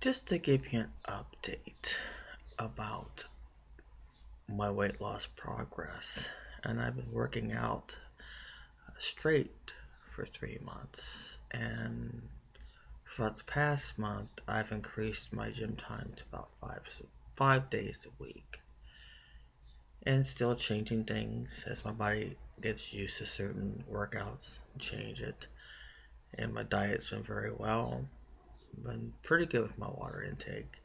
Just to give you an update about my weight loss progress, and I've been working out straight for 3 months, and for the past month, I've increased my gym time to about five days a week, and still changing things as my body gets used to certain workouts, change it, and my diet's been very well, been pretty good with my water intake.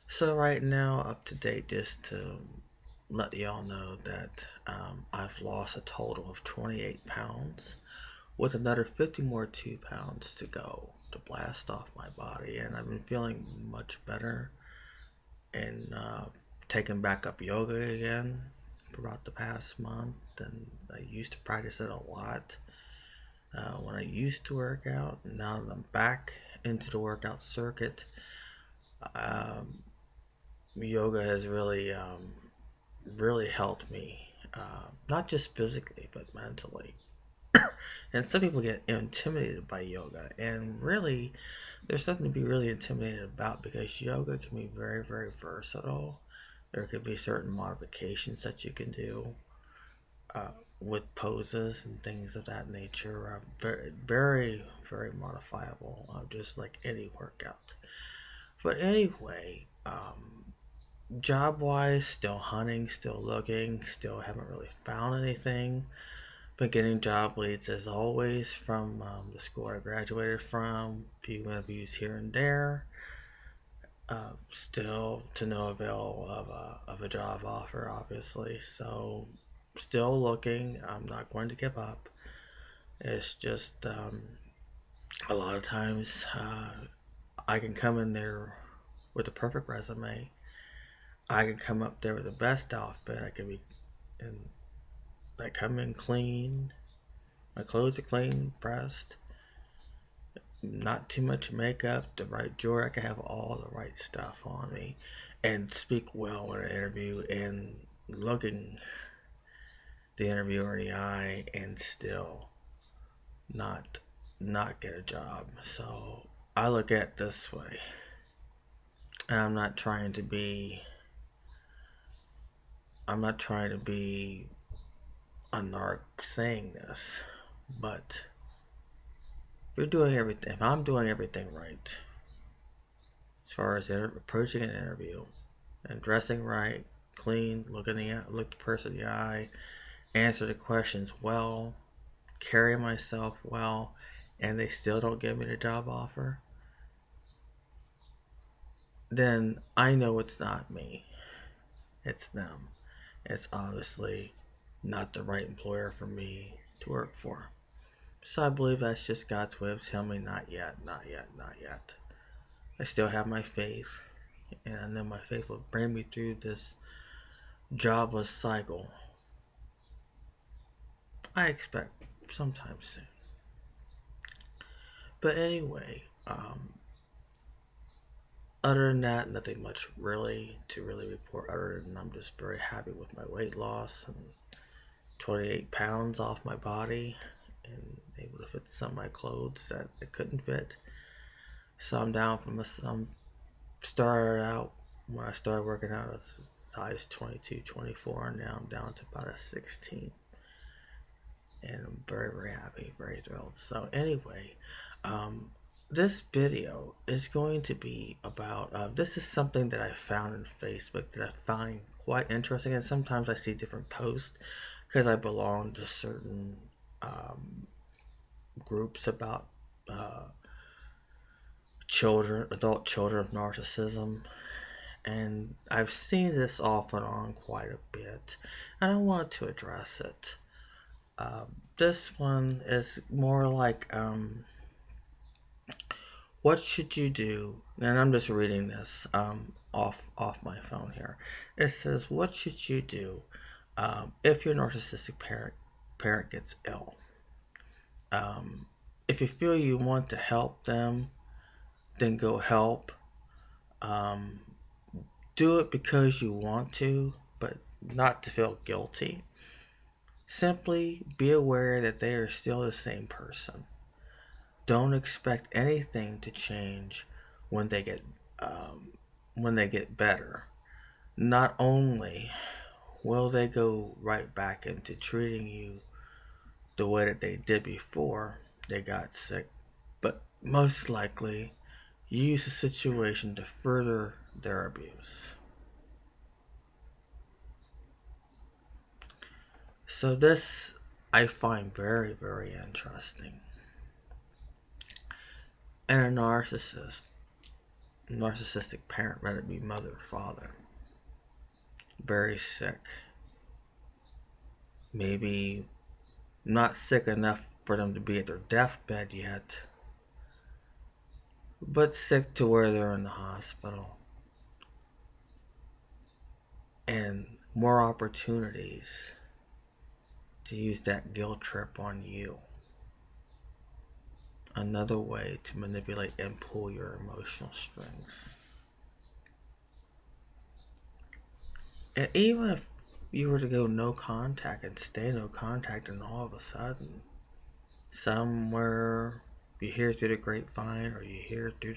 So right now, up to date, just to let y'all know that I've lost a total of 28 pounds, with another 50 more 2 pounds to go to blast off my body, and I've been feeling much better and taking back up yoga again throughout the past month, and I used to practice it a lot when I used to work out. Now that I'm back into the workout circuit, um, yoga has really helped me, not just physically but mentally. And some people get intimidated by yoga, and really, there's something to be really intimidated about because yoga can be very, very versatile. There could be certain modifications that you can do uh, with poses and things of that nature. Very, very, very modifiable, just like any workout. But anyway, job wise, still hunting, still looking, still haven't really found anything. Been getting job leads as always from the school I graduated from, a few interviews here and there. Still to no avail of a job offer, obviously. So, still looking. I'm not going to give up. It's just a lot of times I can come in there with a perfect resume. I can come up there with the best outfit. I can be and I come in clean. My clothes are clean, pressed, not too much makeup, the right jewelry. I can have all the right stuff on me and speak well in an interview and looking the interviewer in the eye and still not not get a job. So I look at it this way, and I'm not trying to be a narc saying this, but if I'm doing everything right, as far as approaching an interview and dressing right, clean, look the person in the eye, answer the questions well, carry myself well, and they still don't give me the job offer, then I know it's not me, it's them. It's obviously not the right employer for me to work for. So I believe that's just God's way of telling me not yet, not yet, not yet. I still have my faith, and I know my faith will bring me through this jobless cycle. I expect sometime soon. But anyway, other than that, nothing much really to really report other than I'm just very happy with my weight loss and 28 pounds off my body and able to fit some of my clothes that I couldn't fit. So I'm down from started out when I started working out as size 22, 24, and now I'm down to about a 16. And I'm very, very happy, very thrilled. So anyway, um, this video is going to be about, this is something that I found in Facebook that I find quite interesting, and sometimes I see different posts because I belong to certain groups about uh, adult children of narcissism, and I've seen this off and on quite a bit, and I want to address it. This one is more like, what should you do? And I'm just reading this off my phone here. It says, what should you do if your narcissistic parent gets ill? Um, if you feel you want to help them, then go help. Um, do it because you want to, but not to feel guilty. Simply be aware that they are still the same person. Don't expect anything to change when they get um, when they get better, not only will they go right back into treating you the way that they did before they got sick, but most likely use the situation to further their abuse. So this I find very, very interesting. And a narcissistic parent, whether it be mother or father, very sick, maybe not sick enough for them to be at their deathbed yet, but sick to where they're in the hospital, and more opportunities to use that guilt trip on you. Another way to manipulate and pull your emotional strings. And even if you were to go no contact and stay no contact, and all of a sudden, somewhere you hear through the grapevine, or you hear through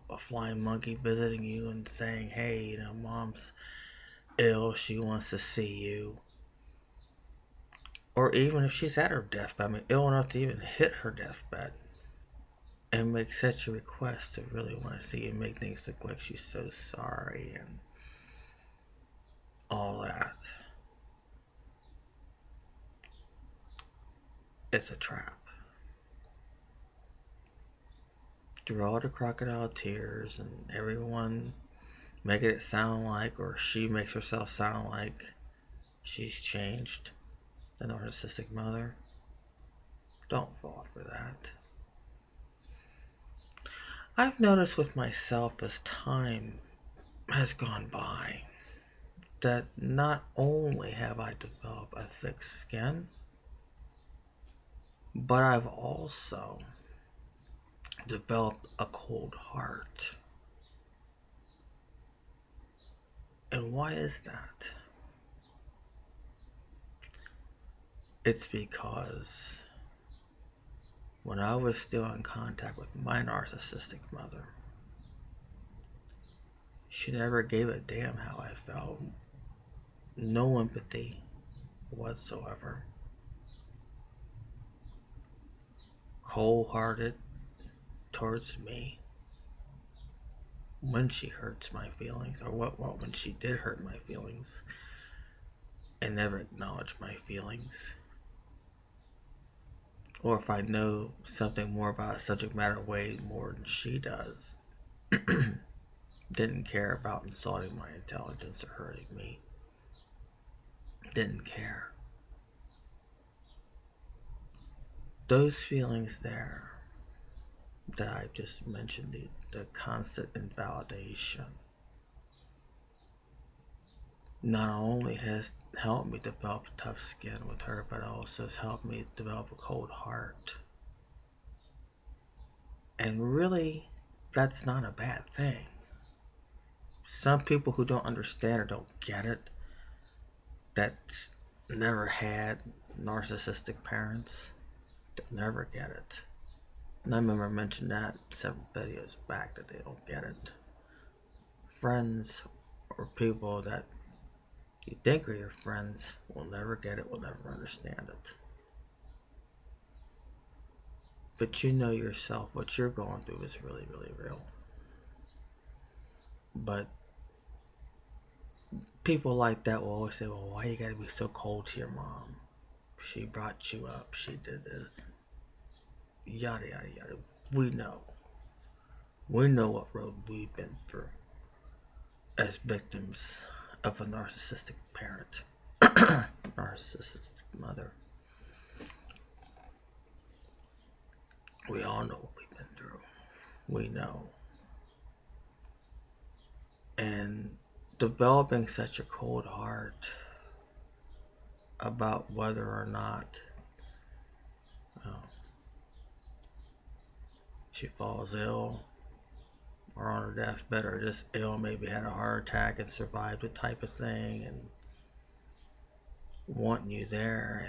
a flying monkey visiting you and saying, hey, mom's ill, she wants to see you. Or even if she's at her deathbed, ill enough to even hit her deathbed, and make such a request to really want to see you, make things look like she's so sorry and all that. It's a trap. Through all the crocodile tears and everyone making it sound like, or she makes herself sound like, she's changed, the narcissistic mother, don't fall for that. I've noticed with myself as time has gone by that not only have I developed a thick skin, but I've also developed a cold heart. And why is that? It's because when I was still in contact with my narcissistic mother, she never gave a damn how I felt. No empathy whatsoever. Cold-hearted towards me when she hurts my feelings, or when she did hurt my feelings, and never acknowledged my feelings. Or if I know something more about a subject matter way more than she does, didn't care about insulting my intelligence or hurting me. Didn't care. Those feelings there that I just mentioned, the constant invalidation, not only has helped me develop tough skin with her, but also has helped me develop a cold heart. And really, that's not a bad thing. Some people who don't understand or don't get it, that's never had narcissistic parents, they'll never get it. And I remember mentioning that several videos back, that they don't get it. Friends or people that you think are your friends will never get it, will never understand it. But you know yourself, what you're going through is really, really real. But people like that will always say, well, why you gotta be so cold to your mom? She brought you up, she did this. Yada, yada, yada. We know. We know what road we've been through as victims of a narcissistic parent, narcissistic mother. We all know what we've been through. We know. And developing such a cold heart about whether or not she falls ill or on her deathbed, or just ill, maybe had a heart attack and survived it type of thing, and wanting you there.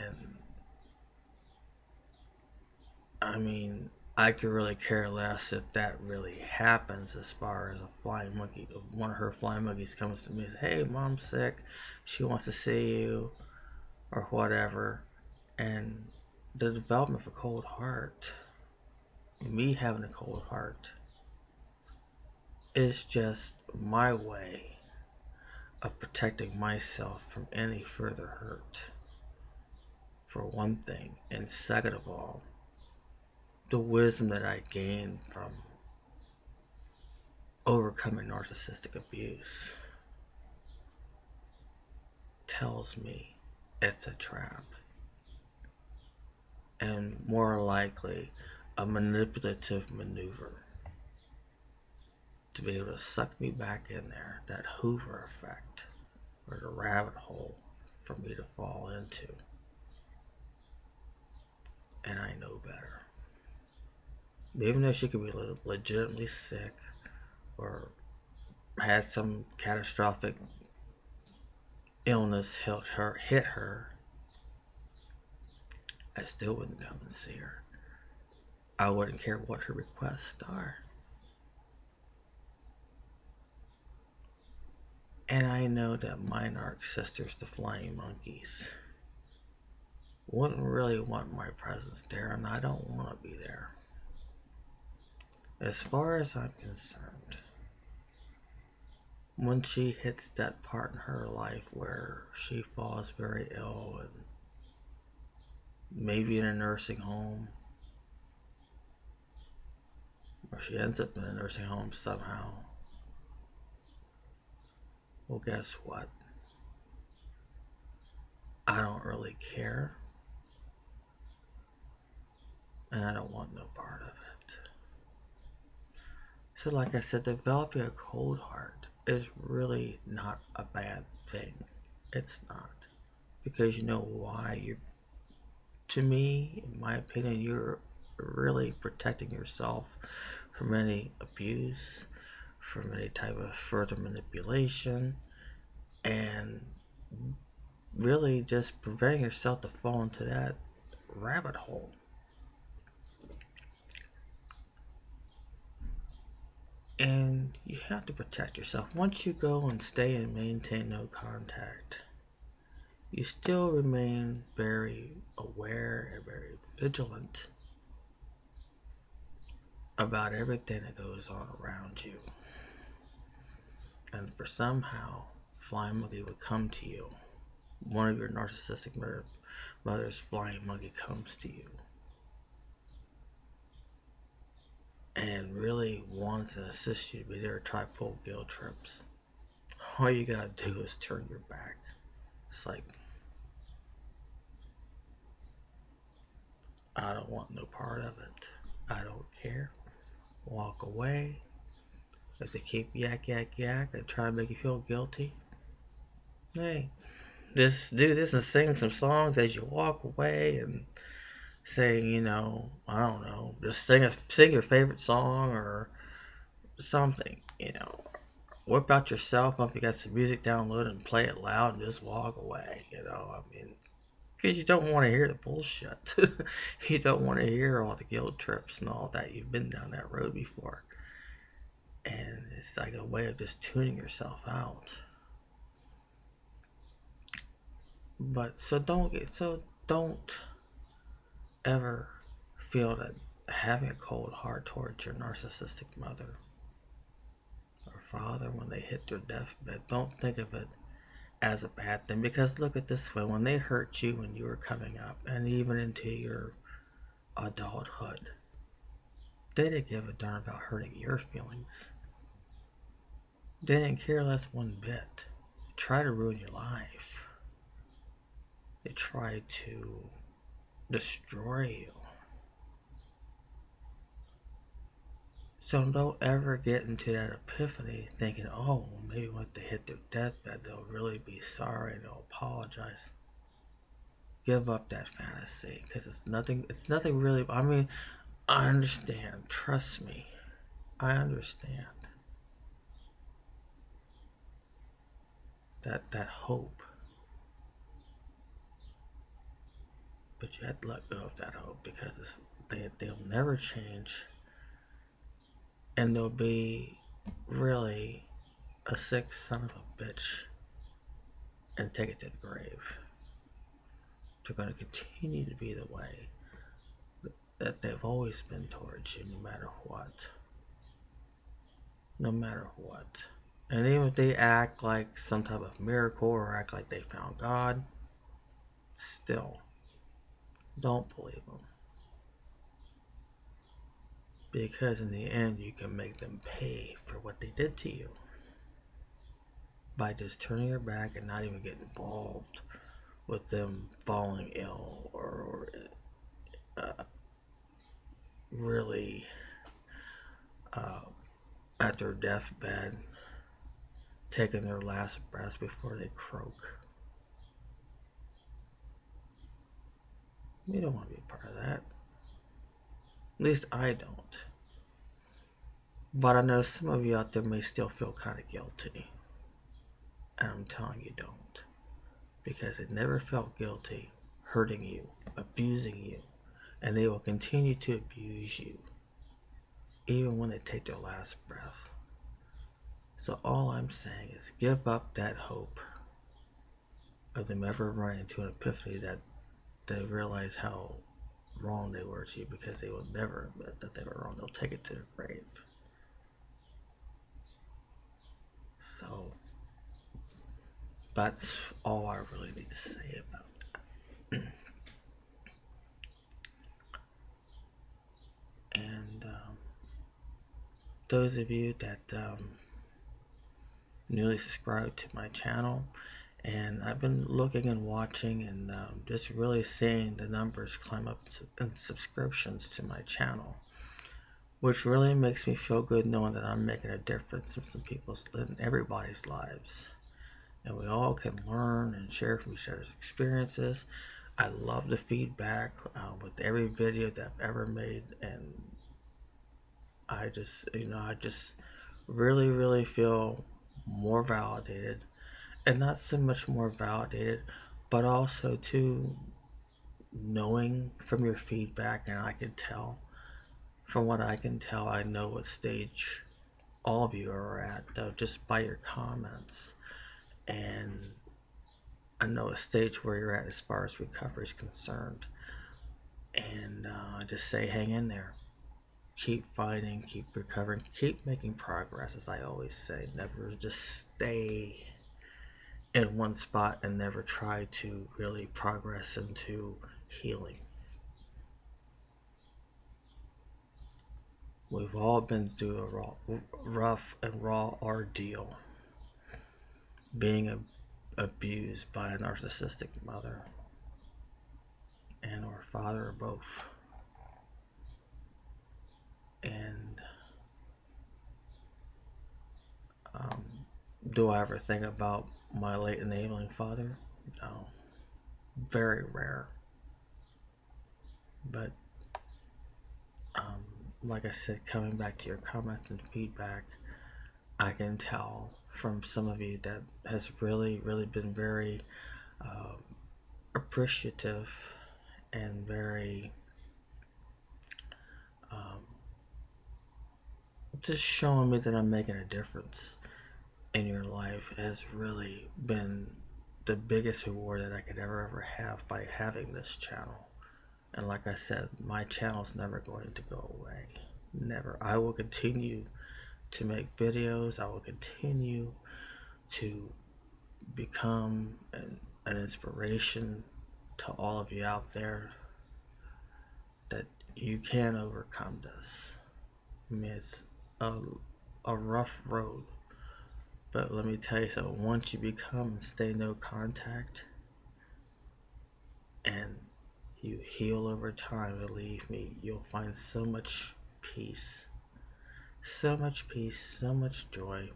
And I could really care less if that really happens as far as a flying monkey. One of her flying monkeys comes to me and says, hey, mom's sick. She wants to see you or whatever. And the development of a cold heart, me having a cold heart, is just my way of protecting myself from any further hurt, for one thing. And second of all, the wisdom that I gained from overcoming narcissistic abuse tells me it's a trap, and more likely a manipulative maneuver to be able to suck me back in there, that Hoover effect, or the rabbit hole for me to fall into. And I know better. Even though she could be legitimately sick or had some catastrophic illness hit her, I still wouldn't come and see her. I wouldn't care what her requests are. And I know that my narc sisters, the flying monkeys, wouldn't really want my presence there, and I don't want to be there. As far as I'm concerned, when she hits that part in her life where she falls very ill and maybe in a nursing home, or she ends up in a nursing home somehow, well, guess what? I don't really care, and I don't want no part of it. So like I said, developing a cold heart is really not a bad thing. It's not. Because you know why? To me, in my opinion, you're really protecting yourself from any abuse, from any type of further manipulation, and really just preventing yourself to fall into that rabbit hole. And you have to protect yourself. Once you go and stay and maintain no contact, you still remain very aware and very vigilant about everything that goes on around you. And for somehow, flying monkey would come to you. One of your narcissistic mother's flying monkey comes to you and really wants and assists you to be there to try to pull guilt trips. All you gotta do is turn your back. It's like, I don't want no part of it. I don't care. Walk away. If they keep yak and try to make you feel guilty, hey, just do this and sing some songs as you walk away and saying, I don't know, just sing your favorite song or something, whip out your cell phone if you got some music downloaded and play it loud and just walk away, because you don't want to hear the bullshit. You don't want to hear all the guilt trips and all that. You've been down that road before. And it's like a way of just tuning yourself out. But so don't ever feel that having a cold heart towards your narcissistic mother or father when they hit their deathbed, don't think of it as a bad thing, because look at this way, when they hurt you when you were coming up and even into your adulthood, they didn't give a darn about hurting your feelings. They didn't care less one bit. They tried to ruin your life. They tried to destroy you. So don't ever get into that epiphany thinking, oh, maybe when they hit their deathbed, they'll really be sorry and they'll apologize. Give up that fantasy, because it's nothing really. I mean, I understand. Trust me. I understand that hope. But you have to let go of that hope, because they'll never change, and they'll be really a sick son of a bitch and take it to the grave. They're going to continue to be the way that they've always been towards you, no matter what. No matter what. And even if they act like some type of miracle or act like they found God, still, don't believe them. Because in the end, you can make them pay for what they did to you by just turning your back and not even getting involved with them falling ill or really at their deathbed, taking their last breath before they croak. We don't want to be a part of that. At least I don't. But I know some of you out there may still feel kind of guilty. And I'm telling you, don't. Because it never felt guilty hurting you, abusing you. And they will continue to abuse you, even when they take their last breath. So all I'm saying is give up that hope of them ever running into an epiphany that they realize how wrong they were to you, because they will never admit that they were wrong. They'll take it to their grave. So that's all I really need to say about that. And those of you that newly subscribed to my channel, and I've been looking and watching and just really seeing the numbers climb up in subscriptions to my channel, which really makes me feel good knowing that I'm making a difference in everybody's lives, and we all can learn and share from each other's experiences. I love the feedback with every video that I've ever made, and I just really feel more validated, and not so much more validated, but also too knowing from your feedback, and I can tell, from what I can tell, I know what stage all of you are at, though, just by your comments, and I know a stage where you're at as far as recovery is concerned, and I just say hang in there. Keep fighting, keep recovering, keep making progress, as I always say. Never just stay in one spot and never try to really progress into healing. We've all been through a rough and raw ordeal, being abused by a narcissistic mother and or father, or both. And do I ever think about my late enabling father? No. Very rare. But like I said, coming back to your comments and feedback, I can tell from some of you that has really been very appreciative and very just showing me that I'm making a difference in your life has really been the biggest reward that I could ever have by having this channel. And like I said, my channel's never going to go away. Never. I will continue to make videos. I will continue to become an inspiration to all of you out there that you can overcome this. I mean, it's a rough road, but let me tell you something. Once you become and stay no contact, and you heal over time, believe me, you'll find so much peace, so much joy,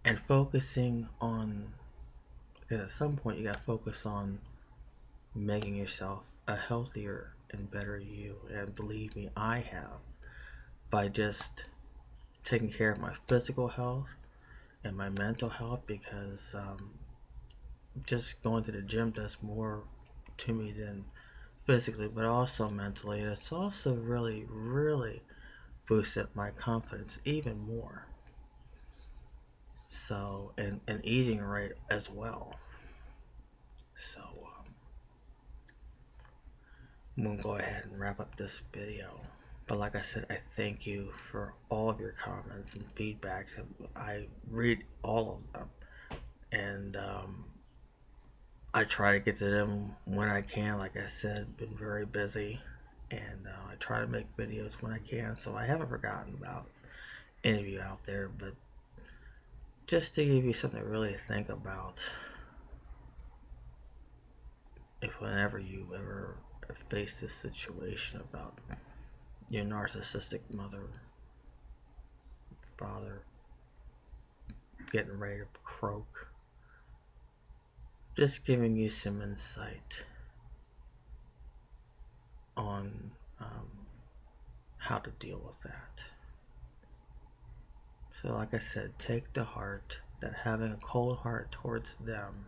and focusing on, because at some point you gotta focus on making yourself a healthier and better you. And believe me, I have, by just taking care of my physical health and my mental health, because just going to the gym does more to me than physically, but also mentally. And it's also really, really boosted my confidence even more. So, and eating right as well. So, I'm going to go ahead and wrap up this video. But like I said, I thank you for all of your comments and feedback. I read all of them. And I try to get to them when I can. Like I said, been very busy. And I try to make videos when I can. So I haven't forgotten about any of you out there. But just to give you something to really think about, if whenever you ever face this situation about your narcissistic mother, father getting ready to croak, just giving you some insight on how to deal with that. So like I said, take to heart that having a cold heart towards them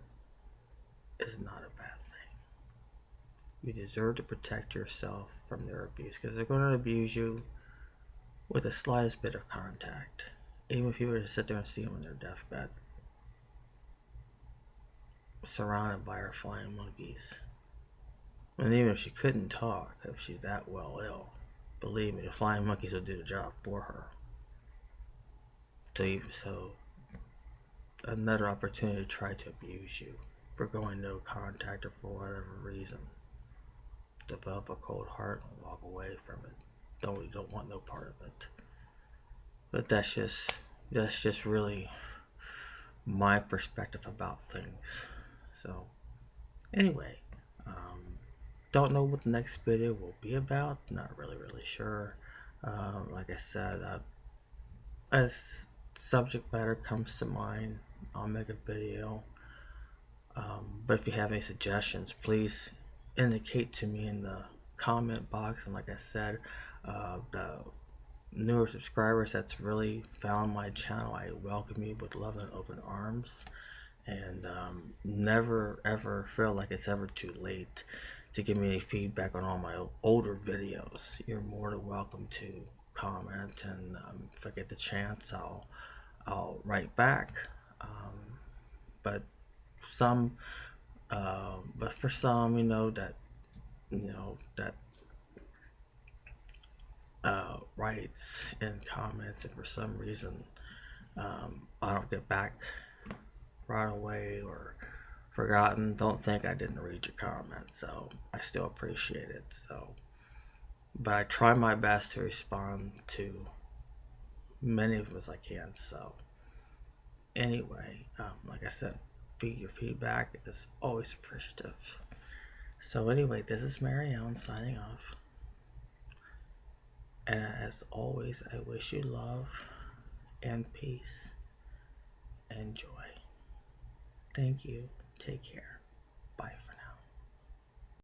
is not a bad thing. You deserve to protect yourself from their abuse, because they're going to abuse you with the slightest bit of contact. Even if you were to sit there and see them on their deathbed, surrounded by her flying monkeys. And even if she couldn't talk, if she's that well ill, believe me, the flying monkeys will do the job for her. So another opportunity to try to abuse you for going no contact or for whatever reason. Develop a cold heart and walk away from it. You don't want no part of it. But that's just really my perspective about things. So anyway, don't know what the next video will be about. Not really sure. Like I said, as subject matter comes to mind, I'll make a video. But if you have any suggestions, please indicate to me in the comment box. And like I said, the newer subscribers that's really found my channel, I welcome you with love and open arms. And never ever feel like it's ever too late to give me any feedback on all my older videos. You're more than welcome to comment, and if I get the chance, I'll write back. But for some, that writes and comments, and for some reason I don't get back right away or forgotten, don't think I didn't read your comment. So I still appreciate it. But I try my best to respond to many of them as I can. So anyway, like I said, your feedback is always appreciative. So anyway, this is Mary Ellen signing off. And as always, I wish you love and peace and joy. Thank you. Take care. Bye for now.